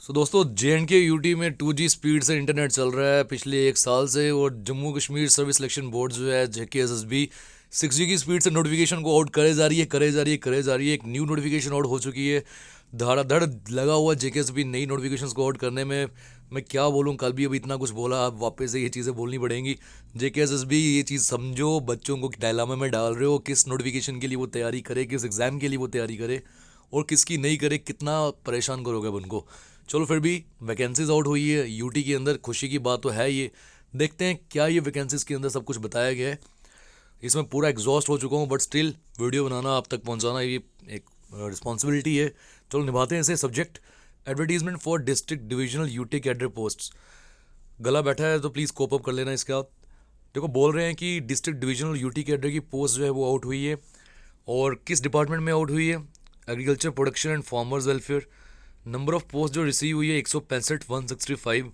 दोस्तों JNK UT में 2G speed से इंटरनेट चल रहा है पिछले एक साल से। और Jammu Kashmir service selection board जो है JKSSB 6G की स्पीड से नोटिफिकेशन को आउट करे जा रही है, करे जा रही है, करे जा रही है। एक न्यू नोटिफिकेशन आउट हो चुकी है। धड़ाधड़ लगा हुआ JKSSB नई नोटिफिकेशंस को आउट करने में। मैं क्या बोलूँ, कल भी अभी इतना कुछ बोला, अब वापस से ये चीज़ें बोलनी पड़ेंगी। JKSSB ये चीज़ समझो, बच्चों को डायलामा में डाल रहे हो। किस नोटिफिकेशन के लिए वो तैयारी करे, किस एग्ज़ाम के लिए वो तैयारी करे और किसकी नहीं करे, कितना परेशान करोगे अब उनको। चलो फिर भी वैकेंसीज आउट हुई है यूटी के अंदर, खुशी की बात तो है ये। देखते हैं क्या ये वैकेंसीज के अंदर सब कुछ बताया गया है। इसमें पूरा एग्जॉस्ट हो चुका हूँ, बट स्टिल वीडियो बनाना, आप तक पहुँचाना ये एक रिस्पॉन्सिबिलिटी है। चलो निभाते हैं इसे। Subject advertisement for district divisional UT cadre post. गला बैठा है तो प्लीज़ कोप अप कर लेना इसके बाद। देखो, बोल रहे हैं कि डिस्ट्रिक्ट डिविजनल यूटी कैडर की पोस्ट जो है वो आउट हुई है। और किस डिपार्टमेंट में आउट हुई है? Agriculture production and farmers welfare. Number of post जो रिसीव हुई है 165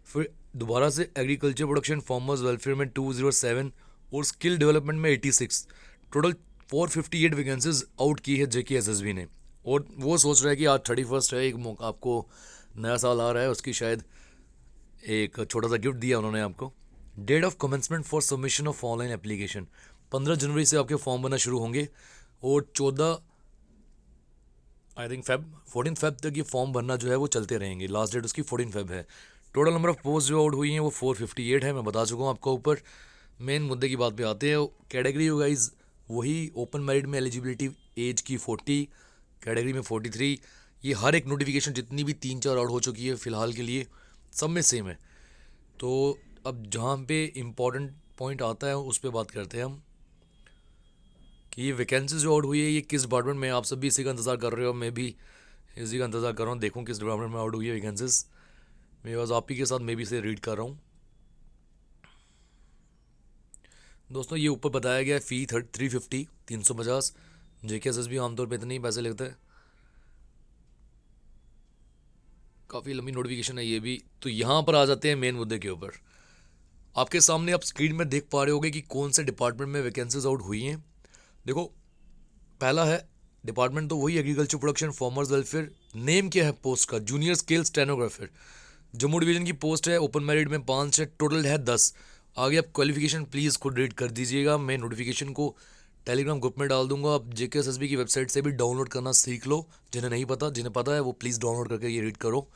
फिर दोबारा से एग्रीकल्चर प्रोडक्शन फार्मर्स वेलफेयर में 207 और स्किल डेवलपमेंट में 86। टोटल 458 वैकेंसीज आउट की है JKSSB ने। और वो सोच रहा है कि आज 31 है, एक मौका, आपको नया साल आ रहा है, उसकी शायद एक छोटा सा गिफ्ट दिया उन्होंने आपको। Date of commencement for submission of online application 15 जनवरी से आपके फॉर्म बनना शुरू होंगे। और 14 आई थिंक फेब 14 फेब तक ये फॉर्म भरना जो है वो चलते रहेंगे। लास्ट डेट उसकी 14 फेब है। टोटल नंबर ऑफ पोस्ट जो आउट हुई हैं वो 458 है, मैं बता चुका हूँ आपको ऊपर। मेन मुद्दे की बात पे आते हैं। कैटेगरी हो गाइज वही ओपन मेरिट में एलिजिबिलिटी एज की 40, कैटेगरी में 43। ये हर एक नोटिफिकेशन जितनी भी 3-4 आउट हो चुकी है फ़िलहाल के लिए, सब में सेम है। तो अब जहाँ पे इम्पॉर्टेंट पॉइंट आता है उस पर बात करते हैं हम कि ये वैकेंसी जो आउट हुई है ये किस डिपार्टमेंट में। आप सब भी इसी का इंतज़ार कर रहे हो, मैं भी इसी का इंतज़ार कर रहा हूँ, देखूँ किस डिपार्टमेंट में आउट हुई है वैकेंसीज। मेरे पास आप ही के साथ मैं भी इसे रीड कर रहा हूँ। दोस्तों ये ऊपर बताया गया है फ़ी 350 350। JKSSB आमतौर पर इतने ही पैसे लेते हैं। काफ़ी लंबी नोटिफिकेशन है ये भी। तो यहाँ पर आ जाते हैं मेन मुद्दे के ऊपर। आपके सामने आप स्क्रीन में देख पा रहे होगे कि कौन से डिपार्टमेंट में वैकेंसीज आउट हुई हैं। देखो, पहला है डिपार्टमेंट तो वही agriculture production farmers welfare. Name क्या है पोस्ट का? Junior scale stenographer. Jammu division की पोस्ट है, ओपन मेरिट में 5 है, टोटल है 10। आगे आप क्वालिफिकेशन प्लीज़ खुद रीड कर दीजिएगा। मैं नोटिफिकेशन को टेलीग्राम ग्रुप में डाल दूंगा, आप JKSSB की वेबसाइट से भी डाउनलोड करना सीख लो। जिन्हें नहीं पता, जिन्हें पता है वो प्लीज़ डाउनलोड करके ये रीड करो।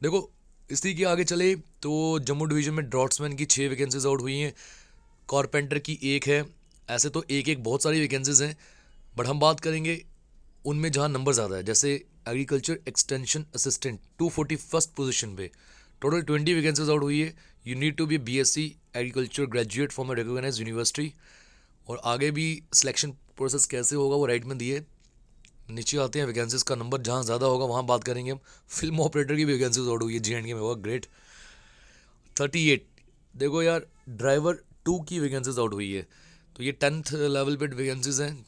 देखो, इसी के आगे चले तो जम्मू डिवीजन में ड्रॉट्समैन की 6 वैकेंसीज आउट हुई हैं, कारपेंटर की 1 है। ऐसे तो एक एक बहुत सारी वैकेंसीज हैं, बट हम बात करेंगे उनमें जहाँ नंबर ज़्यादा है। जैसे एग्रीकल्चर एक्सटेंशन असिस्टेंट 241 पोजीशन पे टोटल 20 वैकेंसीज आउट हुई है। You need to be BSc agriculture graduate from a recognised university. और आगे भी सिलेक्शन प्रोसेस कैसे होगा वो राइट में दिए। नीचे आते हैं वैकेंसीज का नंबर जहाँ ज़्यादा होगा वहाँ बात करेंगे हम। फिल्म ऑपरेटर की वैकेंसीज आउट हुई है JNK में, होगा ग्रेट 38। देखो यार, ड्राइवर 2 की वैकेंसीज आउट हुई है, तो ये 10th लेवल पे वैकेंसीज हैं।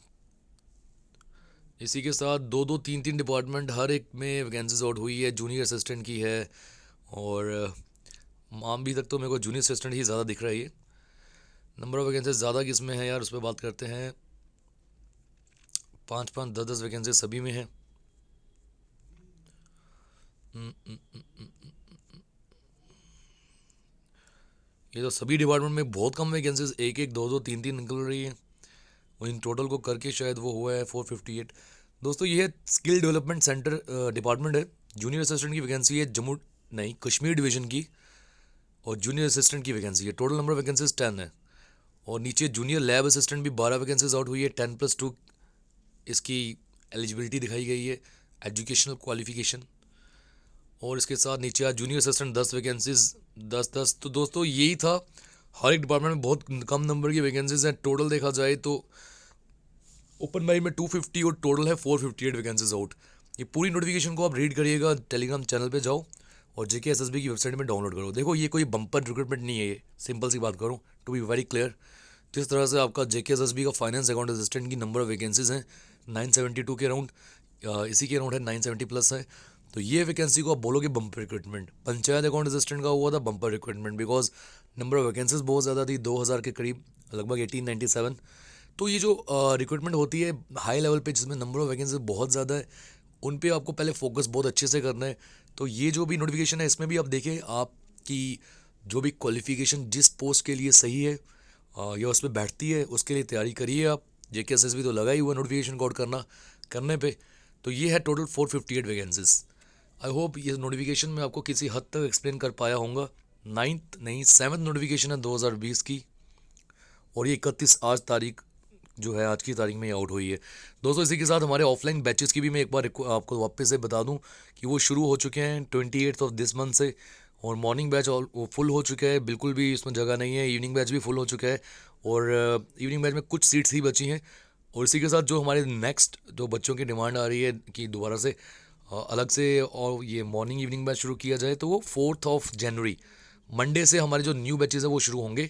इसी के साथ 2-2 3-3 डिपार्टमेंट हर एक में वैकेंसीज आउट हुई है। जूनियर असिस्टेंट की है और अभी तक तो मेरे को जूनियर असिस्टेंट ही ज़्यादा दिख रहा है। ये नंबर ऑफ वैकेंसीज ज़्यादा किस में है यार, उस पर बात करते हैं। 5-5 10-10 वैकेंसी सभी में है। ये तो सभी डिपार्टमेंट में बहुत कम वैकेंसीज, 1-1 2-2 3-3 निकल रही है। वो इन टोटल को करके शायद वो हुआ है 458। दोस्तों ये है स्किल डेवलपमेंट सेंटर डिपार्टमेंट है। जूनियर असिस्टेंट की वैकेंसी है जम्मू नहीं कश्मीर डिवीजन की, और जूनियर असिस्टेंट की वैकेंसी है। टोटल नंबर वैकेंसीज 10 है। और नीचे जूनियर लैब असिस्टेंट भी 12 वैकेंसीज आउट हुई है। 10+2 इसकी एलिजिबिलिटी दिखाई गई है, एजुकेशनल क्वालिफिकेशन। और इसके साथ नीचे आज जूनियर असिस्टेंट 10 वैकेंसीज, 10-10। तो दोस्तों यही था, हर एक डिपार्टमेंट में बहुत कम नंबर की वैकेंसीज हैं। टोटल देखा जाए तो ओपन मेरिट में 250 और टोटल है 458 वैकेंसीज आउट। ये पूरी नोटिफिकेशन को आप रीड करिएगा, टेलीग्राम चैनल पे जाओ और JKSSB की वेबसाइट में डाउनलोड करो। देखो ये कोई बम्पर रिक्रूटमेंट नहीं है, ये सिंपल सी बात करूँ टू बी वेरी क्लियर। जिस तरह से आपका JKSSB का फाइनेंस अकाउंट असिस्टेंट की नंबर ऑफ वैकेंसीज हैं 972 के अराउंड, इसी के अराउंड है 970 प्लस है। तो ये वैकेंसी को आप बोलोगे bumper recruitment. Panchayat account assistant का हुआ था bumper recruitment, because number of vacancies बहुत ज़्यादा थी, 2000 के करीब, लगभग 1897। तो ये जो रिक्रूटमेंट होती है हाई लेवल पे जिसमें नंबर ऑफ वैकेंसी बहुत ज़्यादा है, उन पे आपको पहले फोकस बहुत अच्छे से करना है। तो ये जो भी नोटिफिकेशन है इसमें भी आप देखें आपकी जो भी क्वालिफिकेशन जिस पोस्ट के लिए सही है या उस पर बैठती है उसके लिए तैयारी करिए आप। JKSSB तो लगा ही हुआ नोटिफिकेशन कोड करने पे। तो ये है टोटल 458 वैकेंसीज। आई होप ये नोटिफिकेशन में आपको किसी हद तक एक्सप्लेन कर पाया होऊंगा। 9th नहीं 7th नोटिफिकेशन है 2020 की, और ये 31 आज तारीख जो है आज की तारीख में ये आउट हुई है। दोस्तों इसी के साथ हमारे ऑफलाइन बैचेस की भी मैं एक बार आपको वापस से बता दूं कि वो शुरू हो चुके हैं 28th ऑफ दिस मंथ से। और मॉर्निंग बैच वो फुल हो चुका है, बिल्कुल भी इसमें जगह नहीं है। इवनिंग बैच भी फुल हो चुका है और इवनिंग बैच में कुछ सीट्स ही बची हैं। और इसी के साथ जो हमारे नेक्स्ट जो बच्चों की डिमांड आ रही है कि दोबारा से अलग से और ये मॉर्निंग इवनिंग बैच शुरू किया जाए, तो वो 4th ऑफ जनवरी मंडे से हमारे जो न्यू बैचेस है वो शुरू होंगे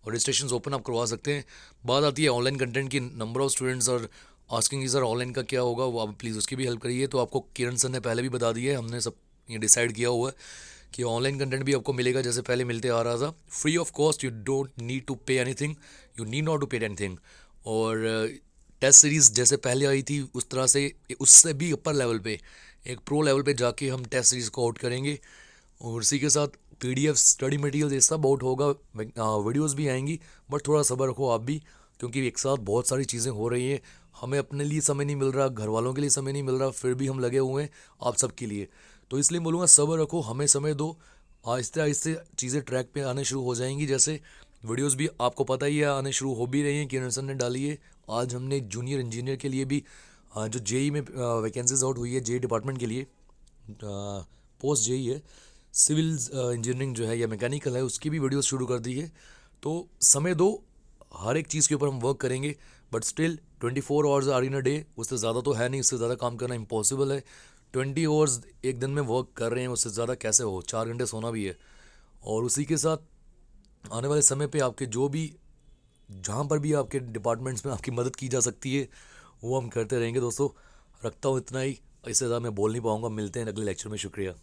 और रजिस्ट्रेशन ओपन आप करवा सकते हैं। बात आती है ऑनलाइन कंटेंट की, नंबर ऑफ स्टूडेंट्स और आस्किंग की सर ऑनलाइन का क्या होगा, वो आप प्लीज़ उसकी भी हेल्प करिए। तो आपको किरण सर ने पहले भी बता दिया है, हमने सब ये डिसाइड किया हुआ है कि ऑनलाइन कंटेंट भी आपको मिलेगा जैसे पहले मिलते आ रहा था, free of cost. You don't need to pay anything, you need not to pay anything. और टेस्ट सीरीज़ जैसे पहले आई थी उस तरह से उससे भी अपर लेवल पे एक प्रो लेवल पे जाके हम टेस्ट सीरीज़ को आउट करेंगे। और इसी के साथ PDF स्टडी मटेरियल ये सब आउट होगा, वीडियोस भी आएंगी। बट थोड़ा सब्र रखो आप भी, क्योंकि एक साथ बहुत सारी चीज़ें हो रही हैं। हमें अपने लिए समय नहीं मिल रहा, घर वालों के लिए समय नहीं मिल रहा, फिर भी हम लगे हुए हैं आप सबके लिए। तो इसलिए बोलूँगा सब्र रखो, हमें समय दो, आहिस्ते आहिस्ते चीज़ें ट्रैक पे आने शुरू हो जाएंगी। जैसे वीडियोस भी आपको पता ही है आने शुरू हो भी रही हैं, किरण सर ने डाली है। आज हमने जूनियर इंजीनियर के लिए भी जो JEE में वैकेंसीज आउट हुई है, JEE डिपार्टमेंट के लिए पोस्ट JEE है, सिविल इंजीनियरिंग जो है या मैकेनिकल है, उसकी भी वीडियोस शुरू कर दी है। तो समय दो, हर एक चीज़ के ऊपर हम वर्क करेंगे। But still 24 hours are in a day, उससे ज़्यादा तो है नहीं, उससे ज़्यादा काम करना इम्पॉसिबल है। 20 आवर्स एक दिन में वर्क कर रहे हैं, उससे ज़्यादा कैसे हो, 4 घंटे सोना भी है। और उसी के साथ आने वाले समय पे आपके जो भी जहाँ पर भी आपके डिपार्टमेंट्स में आपकी मदद की जा सकती है वो हम करते रहेंगे। दोस्तों रखता हूँ इतना ही, इससे ज़्यादा मैं बोल नहीं पाऊँगा। मिलते हैं अगले लेक्चर में, शुक्रिया।